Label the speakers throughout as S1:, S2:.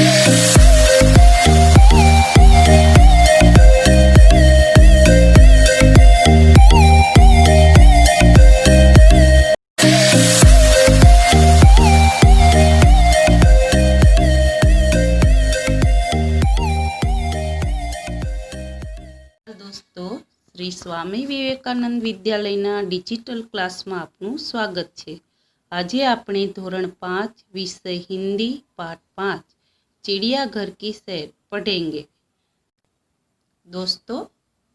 S1: दोस्तों, Shri Swami Vivekananda विद्यालयना digital class में आपનું स्वागत है। आज આપણે ધોરણ 5 विषय हिंदी पाठ 5 चिड़ियाघर की सैर पढ़ेंगे। दोस्तों,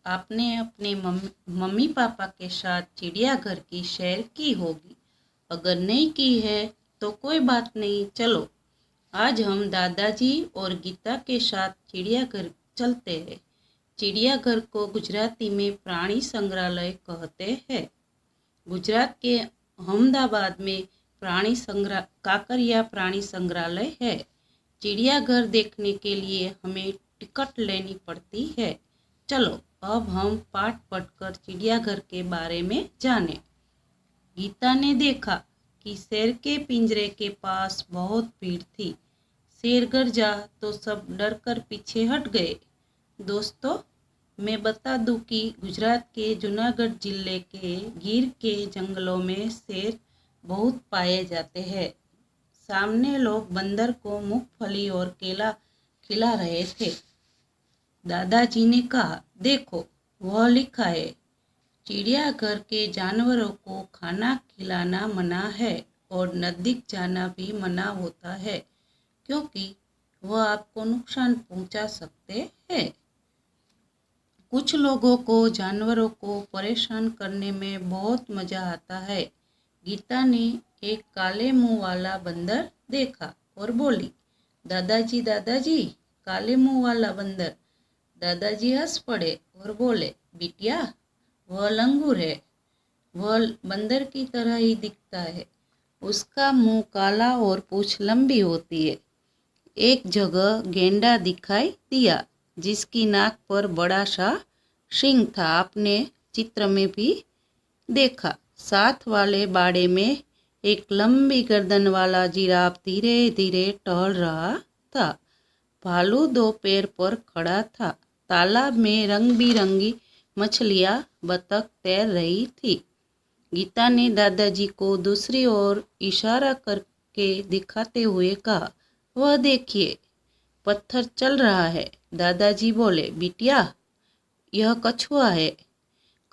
S1: आपने अपने मम्मी पापा के साथ चिड़ियाघर की सैर की होगी। अगर नहीं की है तो कोई बात नहीं, चलो आज हम दादाजी और गीता के साथ चिड़ियाघर चलते हैं। चिड़ियाघर को गुजराती में प्राणी संग्रहालय कहते हैं। गुजरात के अहमदाबाद में काकरिया प्राणी संग्रहालय है। चिड़ियाघर देखने के लिए हमें टिकट लेनी पड़ती है। चलो अब हम पाठ पढ़कर चिड़ियाघर के बारे में जानें। गीता ने देखा कि शेर के पिंजरे के पास बहुत भीड़ थी। शेर गरजा तो सब डरकर पीछे हट गए। दोस्तों, मैं बता दूं कि गुजरात के जूनागढ़ जिले के गिर के जंगलों में शेर बहुत पाए जाते हैं। सामने लोग बंदर को मूंगफली और केला खिला रहे थे। दादाजी ने कहा, देखो वह लिखा है, चिड़ियाघर के जानवरों को खाना खिलाना मना है और नजदीक जाना भी मना होता है, क्योंकि वह आपको नुकसान पहुंचा सकते हैं। कुछ लोगों को जानवरों को परेशान करने में बहुत मज़ा आता है। गीता ने एक काले मुंह वाला बंदर देखा और बोली, दादाजी दादाजी, काले मुंह वाला बंदर। दादाजी हंस पड़े और बोले, बिटिया वह लंगूर है। वह बंदर की तरह ही दिखता है। उसका मुंह काला और पूंछ लंबी होती है। एक जगह गेंडा दिखाई दिया जिसकी नाक पर बड़ा सा सींग था। आपने चित्र में भी देखा। साथ वाले बाड़े में एक लंबी गर्दन वाला जिराफ धीरे धीरे टहल रहा था। भालू दो पैर पर खड़ा था। तालाब में रंग बिरंगी मछलियाँ बतख तैर रही थी। गीता ने दादाजी को दूसरी ओर इशारा करके दिखाते हुए कहा, वह देखिए पत्थर चल रहा है। दादाजी बोले, बिटिया यह कछुआ है।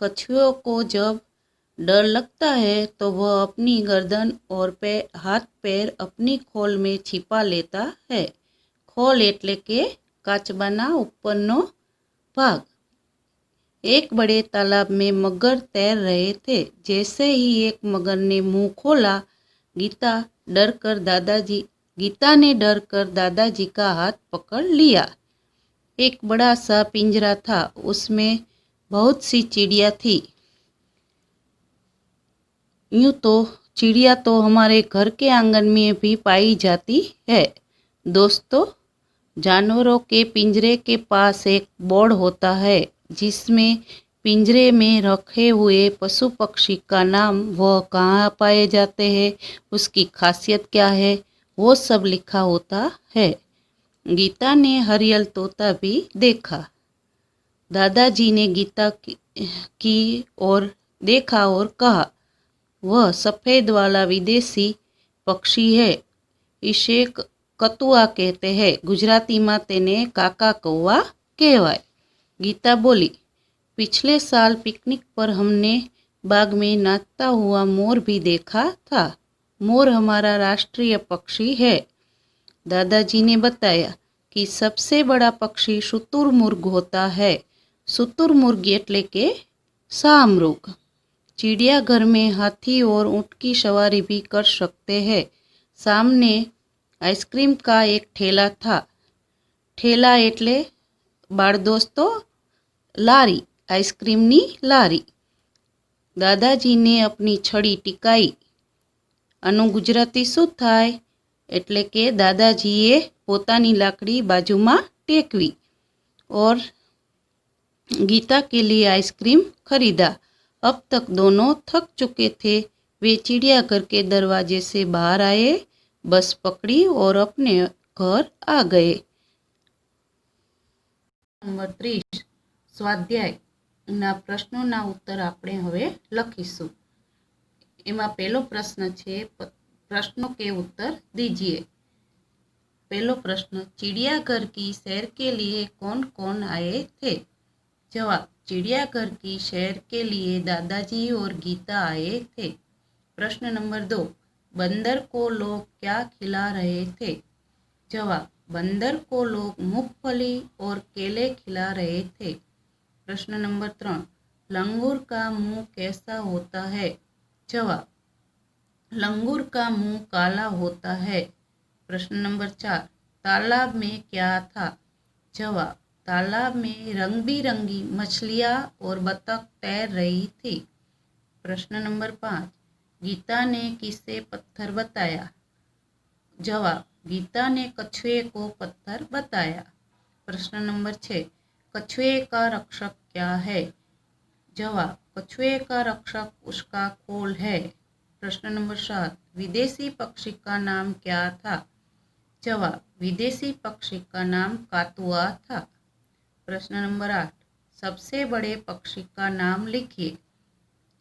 S1: कछुओं को जब डर लगता है तो वह अपनी गर्दन और हाथ पैर अपनी खोल में छिपा लेता है। खोल एटले के काचबाना उपरनो भाग। एक बड़े तालाब में मगर तैर रहे थे। जैसे ही एक मगर ने मुंह खोला, गीता ने डरकर दादाजी का हाथ पकड़ लिया। एक बड़ा सा पिंजरा था, उसमें बहुत सी चिड़िया थी। यूँ तो चिड़िया तो हमारे घर के आंगन में भी पाई जाती है। दोस्तों, जानवरों के पिंजरे के पास एक बोर्ड होता है जिसमें पिंजरे में रखे हुए पशु पक्षी का नाम, वह कहाँ पाए जाते हैं, उसकी खासियत क्या है, वो सब लिखा होता है। गीता ने हरियल तोता भी देखा। दादाजी ने गीता की ओर देखा और कहा, वह सफ़ेद वाला विदेशी पक्षी है। इसे कतुआ कहते हैं। गुजराती में तेने काका कौवा कहवाय। गीता बोली, पिछले साल पिकनिक पर हमने बाग में नाचता हुआ मोर भी देखा था। मोर हमारा राष्ट्रीय पक्षी है। दादाजी ने बताया कि सबसे बड़ा पक्षी शुतुरमुर्ग होता है। शुतुरमुर्ग एटले के शाहमृग। चिड़ियाघर में हाथी और ऊँट की सवारी भी कर सकते हैं। सामने आइसक्रीम का एक ठेला था। ठेला एटले बाळ दोस्तों लारी, आइसक्रीमनी लारी। दादाजी ने अपनी छड़ी ટીકાઈ। આનું ગુજરાતી શું થાય? એટલે કે દાદાજીએ પોતાની લાકડી બાજુમાં ટેકવી और गीता के लिए आइसक्रीम खरीदा। अब तक दोनों थक चुके थे। वे चिड़ियाघर के दरवाजे से बाहर आए, बस पकड़ी और अपने घर आ गए। नंबर 30 સ્વાધ્યાયના પ્રશ્નોના ઉત્તર આપણે હવે લખીશું। એમાં પહેલો પ્રશ્ન છે, प्रश्नों के उत्तर दीजिए। पहलो प्रश्न, चिड़ियाघर की सैर के लिए कौन कौन आए थे? जवाब, चिड़ियाघर की सैर के लिए दादाजी और गीता आए थे। प्रश्न नंबर 2, बंदर को लोग क्या खिला रहे थे? जवाब, बंदर को लोग मूंगफली और केले खिला रहे थे। प्रश्न नंबर 3, लंगूर का मुंह कैसा होता है? जवाब, लंगूर का मुंह काला होता है। प्रश्न नंबर 4, तालाब में क्या था? जवाब, तालाब में रंग बिरंगी मछलियाँ और बतख तैर रही थी। प्रश्न नंबर 5, गीता ने किसे पत्थर बताया? जवाब, गीता ने कछुए को पत्थर बताया। प्रश्न नंबर 6, कछुए का रक्षक क्या है? जवाब, कछुए का रक्षक उसका खोल है। प्रश्न नंबर 7, विदेशी पक्षी का नाम क्या था? जवाब, विदेशी पक्षी का नाम कातुआ था। प्रश्न नंबर 8, सबसे बड़े पक्षी का नाम लिखिए।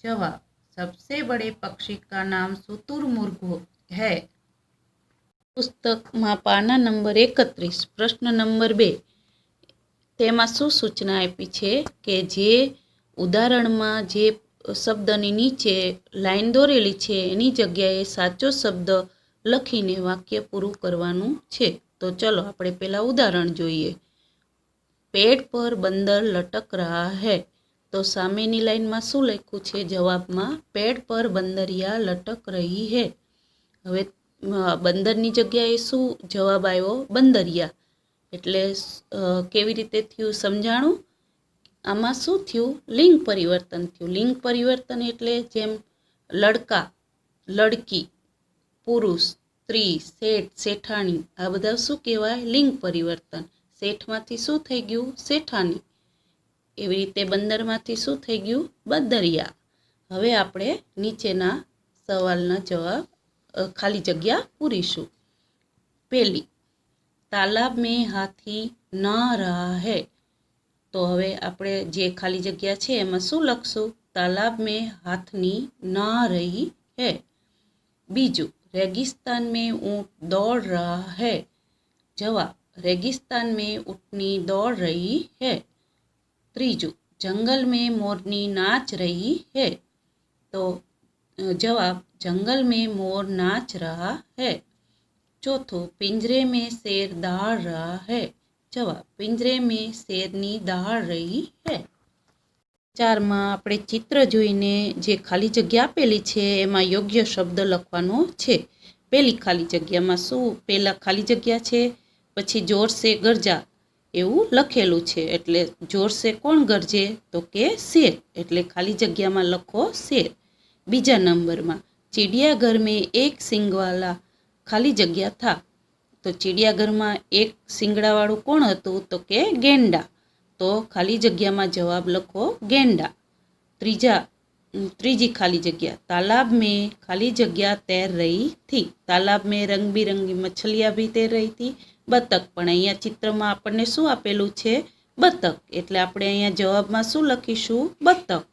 S1: जवाब, सबसे बड़े पक्षी का नाम शुतुरमुर्ग है। पुस्तकમાં પાના નંબર 31 પ્રશ્ન નંબર 2 તેમાં શું સૂચના આપી છે કે જે ઉદાહરણમાં જે શબ્દની નીચે લાઈન દોરેલી છે એની જગ્યાએ સાચો શબ્દ લખીને વાક્ય પૂરું કરવાનું છે। તો ચલો આપણે પહેલાં ઉદાહરણ જોઈએ। पेड़ पर बंदर लटक रहा है। तो सामेनी लाइन में शू लख्यु छे? जवाब में पेड़ पर बंदरिया लटक रही है। हवे बंदरनी जग्याए शू जवाब आव्यो? बंदरिया। एटले केवी रीते थयुं समजाणुं? आमां शुं थयुं? लिंग परिवर्तन थयुं। लिंग परिवर्तन एटले जेम लड़का, लड़की, पुरुष, स्त्री, सेठ, सेठाणी आ बधा शुं कहेवाय? लिंग परिवर्तन। सेठमांथी शुं थई गयुं? सेठानी। एवी रीते बंदरमांथी शुं थई गयुं? बंदरिया। हवे आपणे नीचेना सवालना जवाब खाली जग्या पूरीशुं। पहेली, तालाब में हाथी नहा रहा है। तो हवे आपणे जे खाली जग्या छे एमां शुं लखशुं? तालाब में हाथनी नहा रही है। बीजू, रेगिस्तान में ऊँट दौड़ रहा है। जवाब, रेगिस्तान में ऊँटनी दौड़ रही है। त्रीजू, जंगल में मोरनी नाच रही है। तो जवाब, जंगल में मोर नाच रहा है। चौथो, पिंजरे में शेर दहाड़ रहा है। जवाब, पिंजरे में शेरनी दहाड़ रही है। 4 में આપણે ચિત્ર જોઈને જે ખાલી જગ્યા આપેલી છે એમાં યોગ્ય શબ્દ લખવાનો છે। પહેલી ખાલી જગ્યામાં શું? પહેલા ખાલી જગ્યા છે, પછી જોરસે ગરજા એવું લખેલું છે, એટલે જોરસે કોણ ગરજે? તો કે શેર, એટલે ખાલી જગ્યામાં લખો શેર। બીજા નંબરમાં चिड़ियाघर में एक सींग वाला खाली जग्या था। तो चिड़ियाघर में एक सींगड़ावाळुं कोण हतुं? तो के गेंडा। तो खाली जग्या में जवाब लखो गेंडा। त्रीजी खाली जग्या, तालाब में खाली जग्या तैर रही थी। तालाब में रंग बिरंगी मछलियां भी तैर रही थी। बतक, पण अहींया चित्रमां आपणने शुं आपेलुं छे? बतक, एटले आपणे अहींया जवाबमां शुं लखीशुं? बतक।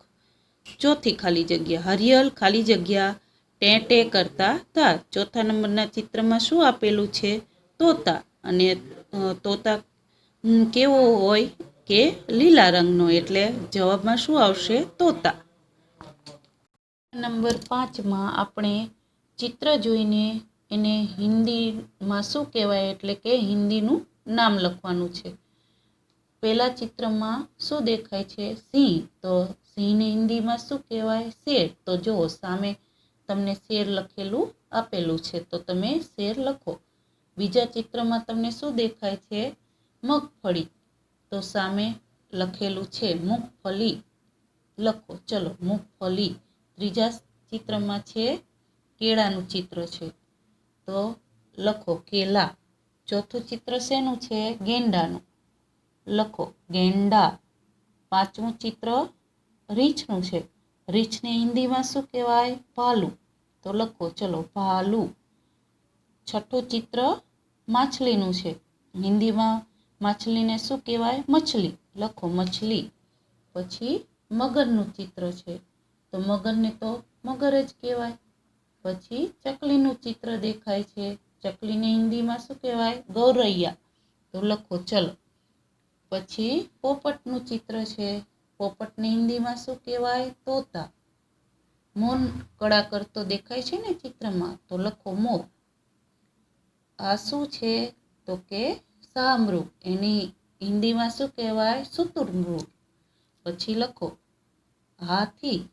S1: चौथी खाली जग्या, हरियल खाली जग्या टे टे करता था। चौथा नंबरना चित्रमां शुं आपेलुं छे? तोता। अने तोता केवो होय के लीला रंगनो, एटले जवाबमां शुं आवशे? तोता। नंबर 5 में आपणे चित्र जोईने एने हिंदीमां शुं कहेवाय एटले के हिंदीनुं नाम लखवानुं छे। पहला चित्रमां शुं देखाय छे? सिंह। तो सिंहने हिंदीमां शुं कहेवाय? शेर। तो जो सामे तमने शेर लखेलुं आपेलुं छे, तो तमे शेर लखो। बीजा चित्रमां तमने शुं देखाय छे? मगफળી। तो सामे लखेलुं छे मूंगफली, लखो। चलो मूंगफली। त्रीजा चित्रमां छे केळानुं चित्र छे, तो लखो केला। चौथुं चित्र शेनुं छे? गेंडानुं, लखो गेंडा। पांचमुं चित्र रीछनुं छे। रीछने हिंदीमां शुं कहेवाय? भालू। तो लखो चलो भालू। छठुं चित्र માછલીનું છે. હિન્દીમાં માછલીને શું કહેવાય? મછલી. લખો મછલી. પછી મગરનું ચિત્ર છે, તો મગરને તો મગર જ કહેવાય. પછી ચકલીનું ચિત્ર દેખાય છે, ચકલીને હિન્દીમાં શું કહેવાય? ગૌરૈયા. તો લખો ચલો. પછી પોપટનું ચિત્ર છે, પોપટને હિન્દીમાં શું કહેવાય? તોતા. મોર કળા કરતો દેખાય છે ને ચિત્રમાં, તો લખો મોર. આ શું છે? તો કે શાહમૃગ. એની હિન્દીમાં શું કહેવાય? શુતુરમૃગ. પછી લખો હાથી.